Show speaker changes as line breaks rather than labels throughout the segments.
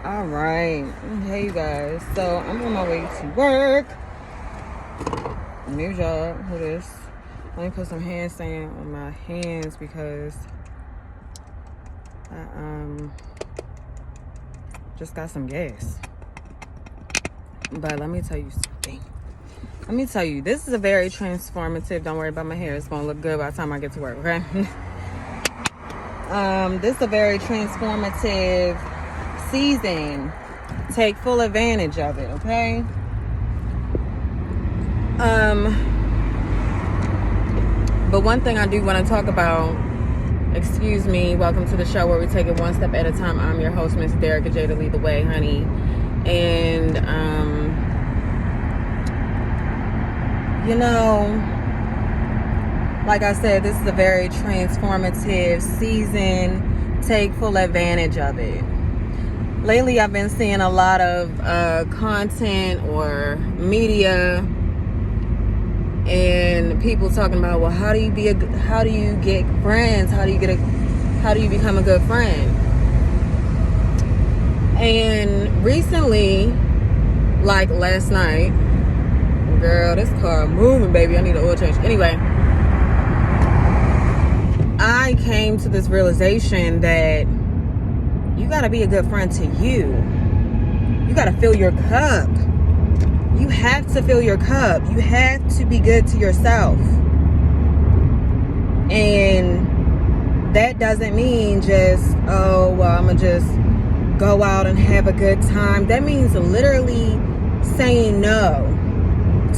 All right. Hey, you guys. So I'm on my way to work. New job. Who this? Let me put some hand sand on my hands because I just got some gas. But let me tell you something. Let me tell you, this is a very transformative. Don't worry about my hair. It's gonna look good by the time I get to work. Okay. This is a very transformative season. Take full advantage of it, okay? But one thing I do want to talk about, excuse me, welcome to the show where we take it one step at a time. I'm your host, Miss Derrica J, to lead the way, honey. And you know, like I said, this is a very transformative season. Take full advantage of it. Lately, I've been seeing a lot of content or media and people talking about, well, how do you get friends? How do you become a good friend? And recently, like last night, girl, this car moving, baby. I need an oil change. Anyway, I came to this realization that you got to be a good friend to you. You got to fill your cup. You have to fill your cup. You have to be good to yourself. And that doesn't mean just, oh, well, I'm going to just go out and have a good time. That means literally saying no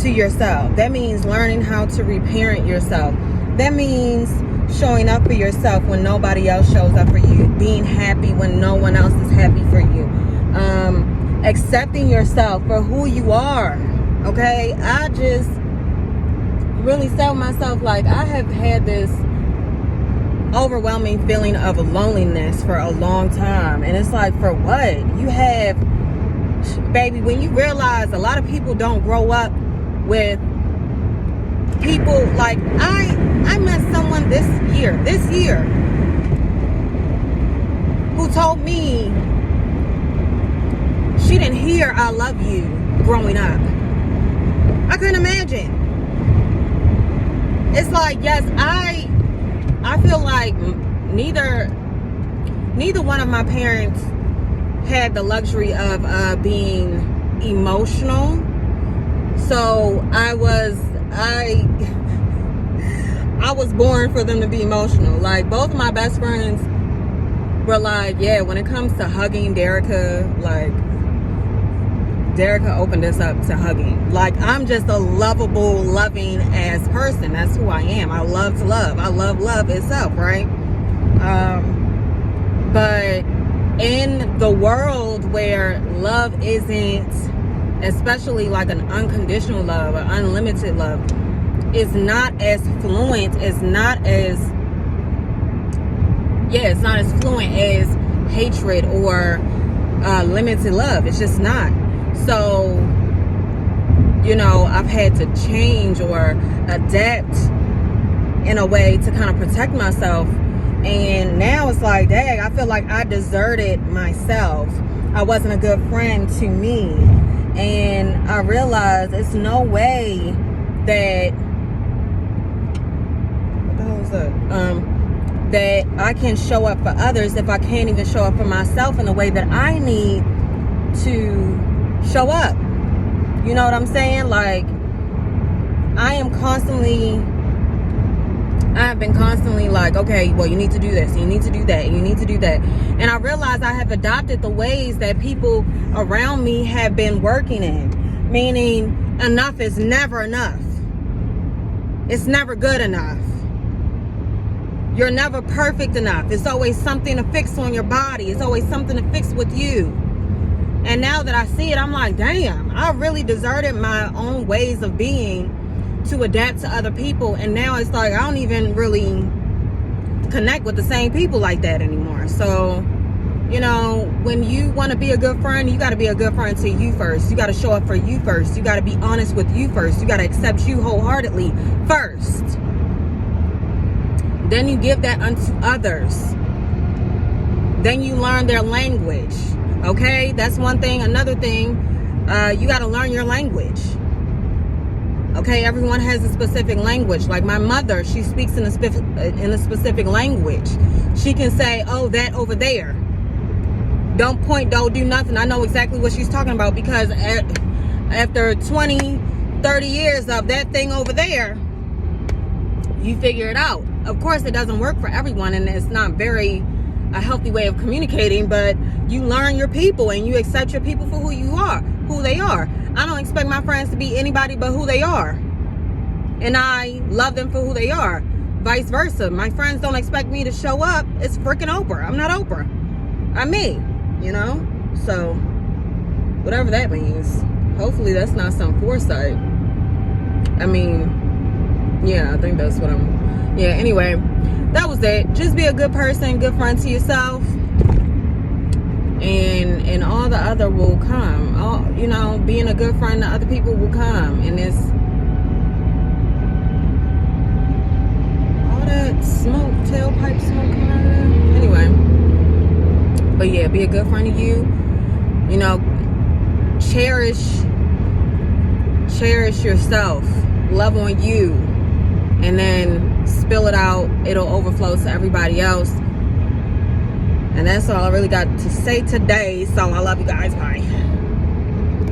to yourself. That means learning how to reparent yourself. That means showing up for yourself when nobody else shows up for you, being happy when no one else is happy for you, accepting yourself for who you are. Okay, I just really tell myself, like, I have had this overwhelming feeling of loneliness for a long time, and it's like, for what? You have, baby, when you realize a lot of people don't grow up with people, like I met someone this year who told me she didn't hear I love you growing up. I couldn't imagine. It's like, yes, I feel like neither one of my parents had the luxury of being emotional. So I was born for them to be emotional. Like, both of my best friends were like, yeah, when it comes to hugging, Derrica opened us up to hugging. Like, I'm just a lovable, loving ass person. That's who I am. I love to love. I love love itself, right? But in the world where love isn't, especially like an unconditional love or unlimited love, is not as fluent, it's not as fluent as hatred or limited love. It's just not. So, you know, I've had to change or adapt in a way to kind of protect myself. And now it's like, dang, I feel like I deserted myself. I wasn't a good friend to me. And I realized it's no way that that I can show up for others if I can't even show up for myself in the way that I need to show up. You know what I'm saying? Like, I have been constantly like, okay, well, you need to do this, you need to do that, you need to do that. And I realize I have adopted the ways that people around me have been working in. Meaning, enough is never enough. It's never good enough. You're never perfect enough. It's always something to fix on your body. It's always something to fix with you. And now that I see it, I'm like, damn, I really deserted my own ways of being to adapt to other people. And now it's like, I don't even really connect with the same people like that anymore. So, you know, when you want to be a good friend, you got to be a good friend to you first. You got to show up for you first. You got to be honest with you first. You got to accept you wholeheartedly first. Then you give that unto others. Then you learn their language. Okay, that's one thing. Another thing, you got to learn your language. Okay, everyone has a specific language. Like my mother, she speaks in a specific language. She can say, oh, that over there. Don't point, don't do nothing. I know exactly what she's talking about, because after 20, 30 years of that thing over there, you figure it out. Of course, it doesn't work for everyone, and it's not a healthy way of communicating, but you learn your people and you accept your people for who they are. I don't expect my friends to be anybody but who they are. And I love them for who they are. Vice versa. My friends don't expect me to show up. It's freaking Oprah. I'm not Oprah. I'm me, you know? So, whatever that means. Hopefully that's not some foresight. I mean, yeah, I think that's what yeah, anyway, that was it. Just be a good person, good friend to yourself, and all the other will come. All, you know, being a good friend to other people will come. And it's all that smoke, tailpipe smoke coming out of there. Anyway, but yeah, be a good friend to you. You know, cherish yourself, love on you, and then spill it out. It'll overflow to everybody else. And that's all I really got to say today. So I love you guys. Bye.